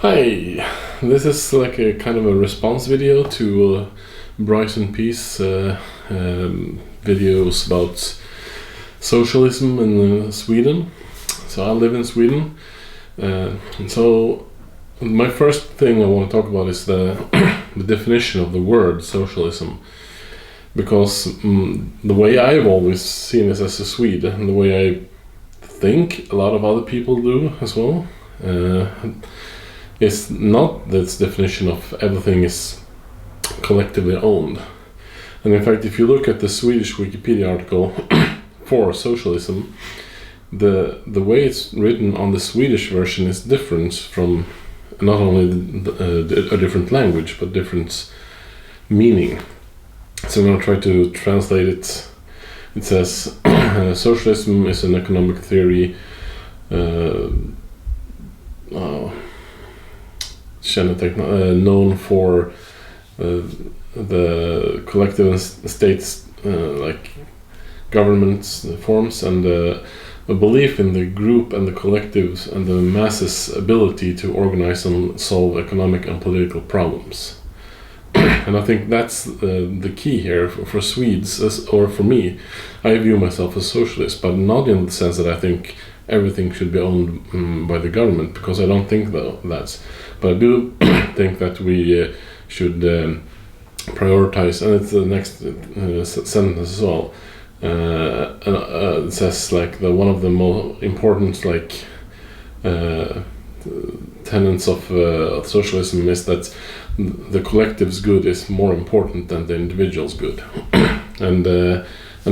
Hi, this is like a kind of a response video to Bryce and Peace videos about socialism in Sweden. So I live in Sweden. So my first thing I want to talk about is the definition of the word socialism. Because the way I've always seen this as a Swede, and the way I think a lot of other people do as well, is not this definition of everything is collectively owned. And in fact, if you look at the Swedish Wikipedia article for socialism, the way it's written on the Swedish version is different from not only a different language, but different meaning. So I'm going to try to translate it. It says, socialism is an economic theory known for the collective states like governments forms and a belief in the group and the collectives and the masses' ability to organize and solve economic and political problems. And I think that's the key here for Swedes, or for me. I view myself as socialist, but not in the sense that I think everything should be owned by the government, because I don't think that. But I do think that we should prioritize, and it's the next sentence as well. It says like one of the most important tenets of socialism is that the collective's good is more important than the individual's good, and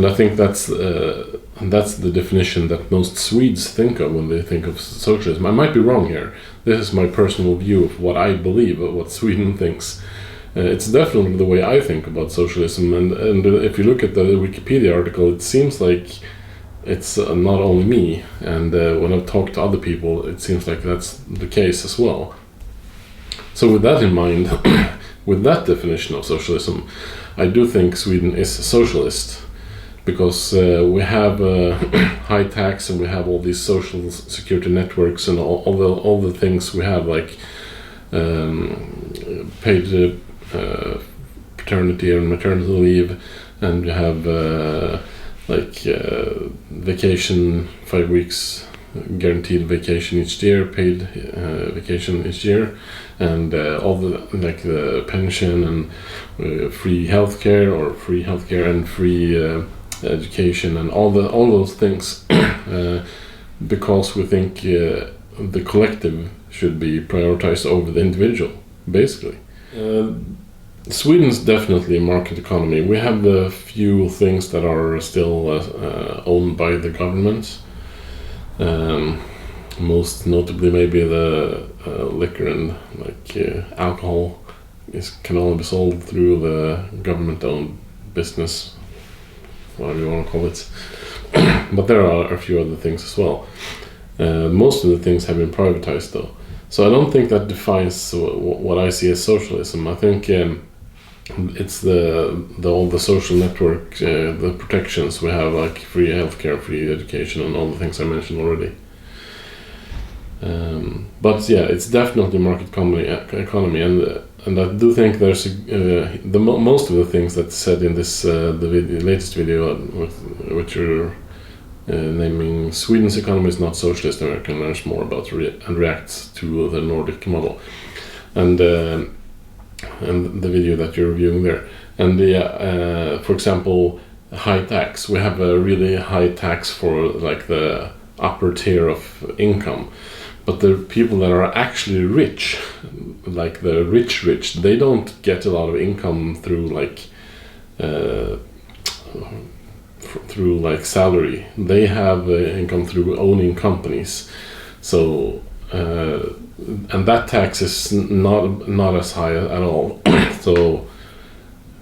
I think that's the definition that most Swedes think of when they think of socialism. I might be wrong here. This is my personal view of what I believe, of what Sweden thinks. It's definitely the way I think about socialism, and if you look at the Wikipedia article, it seems like it's not only me, and when I've talked to other people, it seems like that's the case as well. So with that in mind, with that definition of socialism, I do think Sweden is socialist, because we have high tax, and we have all these social security networks, and all the things we have, like paid paternity and maternity leave, and we have vacation, 5 weeks guaranteed vacation each year, paid vacation each year, and all the pension and free healthcare and free education and all those things, because we think the collective should be prioritized over the individual, basically. Sweden's definitely a market economy. We have the few things that are still owned by the government. Most notably, maybe the liquor and alcohol can only be sold through the government-owned business, whatever you want to call it. But there are a few other things as well. Most of the things have been privatized, though. So I don't think that defines what I see as socialism. I think it's all the social network, the protections we have, like free healthcare, free education, and all the things I mentioned already. But yeah, it's definitely market economy, and I do think there's most of the things that's said in this the latest video, which are naming Sweden's economy is not socialist, and I can learn more about and reacts to the Nordic model, and the video that you're reviewing there. And for example, high tax. We have a really high tax for like the upper tier of income, but the people that are actually rich, like the rich, they don't get a lot of income through salary. They have income through owning companies. So and that tax is not as high at all. So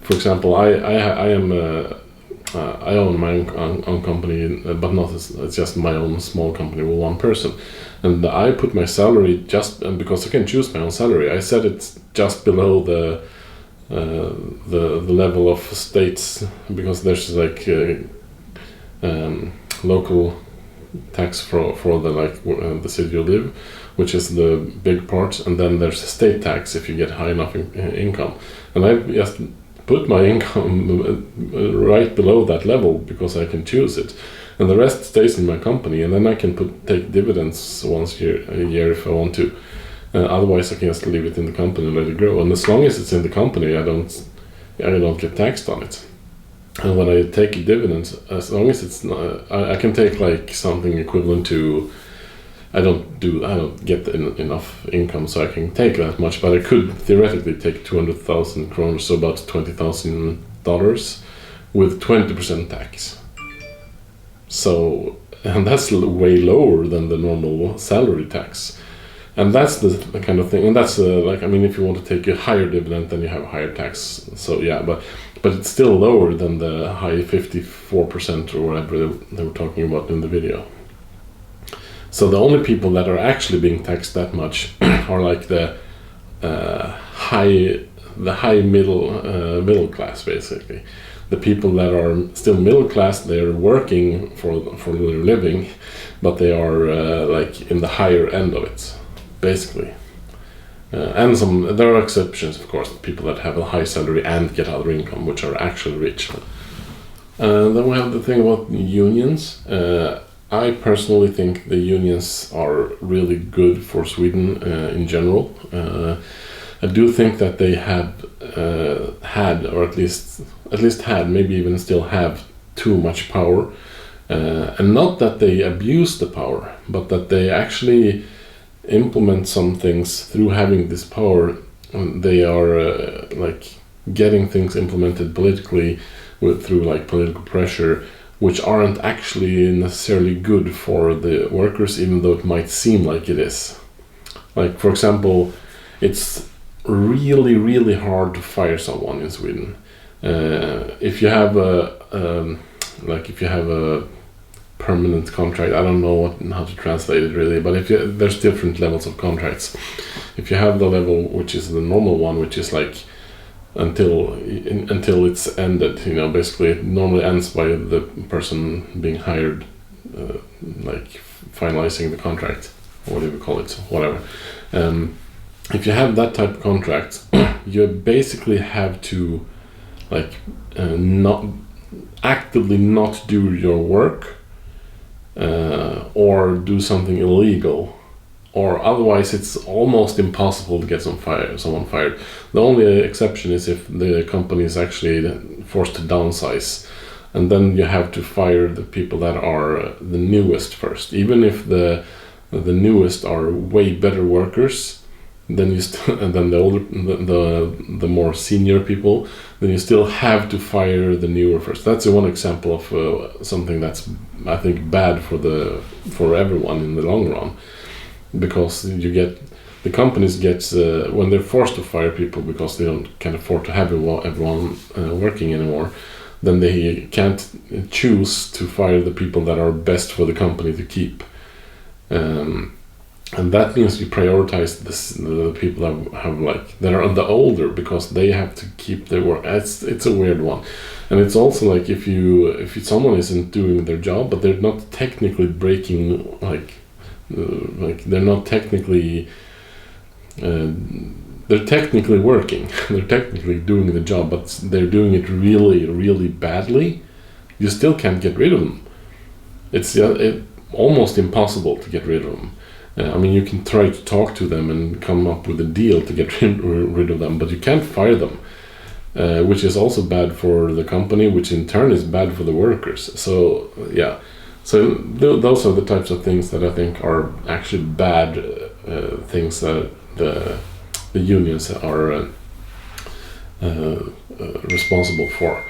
for example, I own my own company, but not it's just my own small company with one person, and I put my salary just because I can choose my own salary. I set it just below the level of states, because there's local tax for the city you live, which is the big part, and then there's state tax if you get high enough income. And I just put my income right below that level because I can choose it, and the rest stays in my company, and then I can take dividends once a year if I want to. Otherwise, I can just leave it in the company and let it grow. And as long as it's in the company, I don't get taxed on it. And when I take dividends, as long as it's not, I can take like something equivalent to. I don't get enough income, so I can take that much. But I could theoretically take 200,000 kronor, so about $20,000, with 20% tax. So, and that's way lower than the normal salary tax. And that's the kind of thing. And that's like, I mean, if you want to take a higher dividend, then you have a higher tax. So yeah, but it's still lower than the high 54% or whatever they were talking about in the video. So the only people that are actually being taxed that much are like the high middle class, basically. The people that are still middle class, they are working for their living, but they are like in the higher end of it, basically. And there are exceptions, of course, people that have a high salary and get other income, which are actually rich. Then we have the thing about unions. I personally think the unions are really good for Sweden in general. I do think that they have had, or at least had, maybe even still have, too much power. And not that they abuse the power, but that they actually implement some things through having this power. They are like getting things implemented politically through like political pressure, which aren't actually necessarily good for the workers, even though it might seem like it is. Like, for example, it's really, really hard to fire someone in Sweden. If you have a permanent contract, I don't know how to translate it really, but there's different levels of contracts. If you have the level which is the normal one, which is like until it's ended, basically it normally ends by the person being hired, like finalizing the contract, or whatever you call it, whatever. If you have that type of contract, you basically have to like not actively not do your work, or do something illegal, or otherwise it's almost impossible to get someone fired. The only exception is if the company is actually forced to downsize, and then you have to fire the people that are the newest first. Even if the newest are way better workers than the older, the more senior people, then you still have to fire the newer first. That's one example of something that's, I think, bad for everyone in the long run. Because the companies get when they're forced to fire people because they can't afford to have everyone working anymore, then they can't choose to fire the people that are best for the company to keep, and that means you prioritize the people that are the older, because they have to keep their work. It's a weird one, and it's also like if someone isn't doing their job, but they're not technically breaking they're not technically they're technically working, they're technically doing the job, but they're doing it really, really badly, you still can't get rid of them. It's almost impossible to get rid of them. I mean, you can try to talk to them and come up with a deal to get rid of them, but you can't fire them, which is also bad for the company, which in turn is bad for the workers. So yeah. So those are the types of things that I think are actually bad things that the unions are responsible for.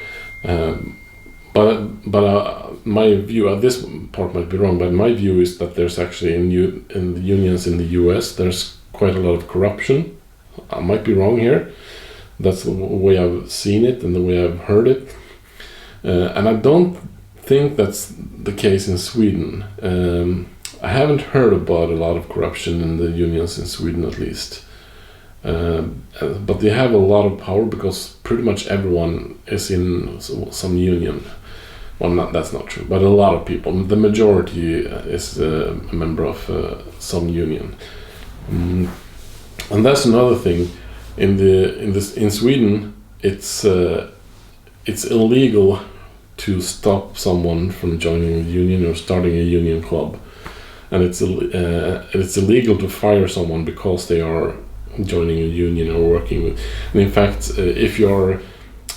But my view, this part might be wrong, but my view is that there's actually in the unions in the US, there's quite a lot of corruption. I might be wrong here. That's the way I've seen it and the way I've heard it. And I don't think that's the case in Sweden. I haven't heard about a lot of corruption in the unions in Sweden, at least. But they have a lot of power because pretty much everyone is in some union. Well, that's not true, but a lot of people. The majority is a member of some union. And that's another thing. In Sweden, it's illegal to stop someone from joining a union or starting a union club, and it's illegal to fire someone because they are joining a union or working with. And in fact, if you're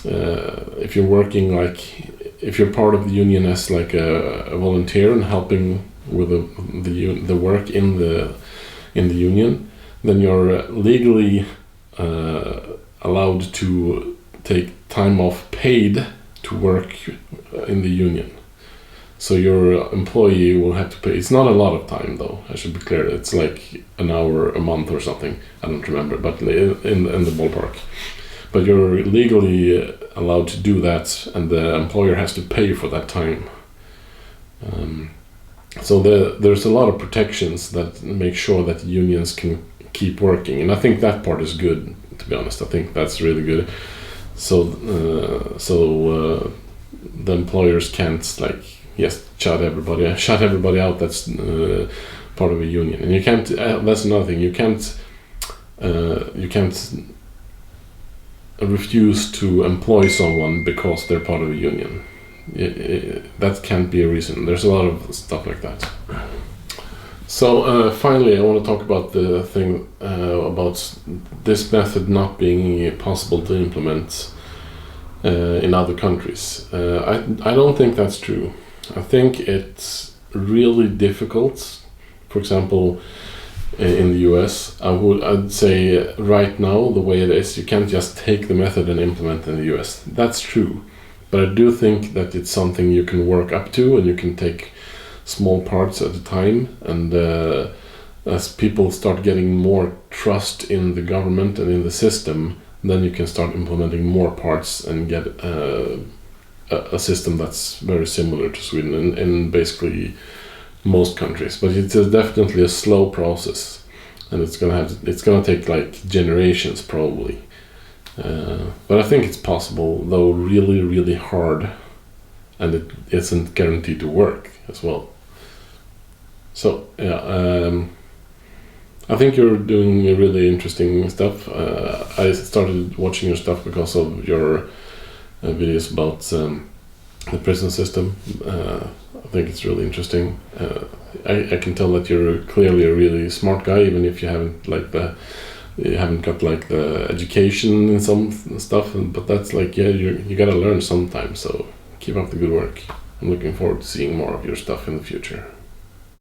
working, like if you're part of the union as like a volunteer and helping with the work in the union, then you're legally allowed to take time off paid to work in the union. So your employee will have to pay. It's not a lot of time, though, I should be clear. It's like an hour a month or something. I don't remember, but in the ballpark. But you're legally allowed to do that, and the employer has to pay for that time. So there's a lot of protections that make sure that unions can keep working, and I think that part is good. To be honest, I think that's really good. So the employers can't shut everybody out that's part of a union, and you can't. That's another thing. You can't refuse to employ someone because they're part of a union. That can't be a reason. There's a lot of stuff like that. So finally, I want to talk about the thing about this method not being possible to implement in other countries. I don't think that's true. I think it's really difficult. For example, in the US, I'd say right now, the way it is, you can't just take the method and implement in the US. That's true. But I do think that it's something you can work up to, and you can take small parts at a time. And as people start getting more trust in the government and in the system, then you can start implementing more parts and get a system that's very similar to Sweden in basically most countries. But it's definitely a slow process, and it's gonna take like generations probably. But I think it's possible, though really, really hard, and it isn't guaranteed to work as well. So yeah, I think you're doing really interesting stuff. I started watching your stuff because of your videos about the prison system. I think it's really interesting. I can tell that you're clearly a really smart guy, even if you haven't got like the education in some stuff. But that's like, yeah, you gotta learn sometime. So keep up the good work. I'm looking forward to seeing more of your stuff in the future.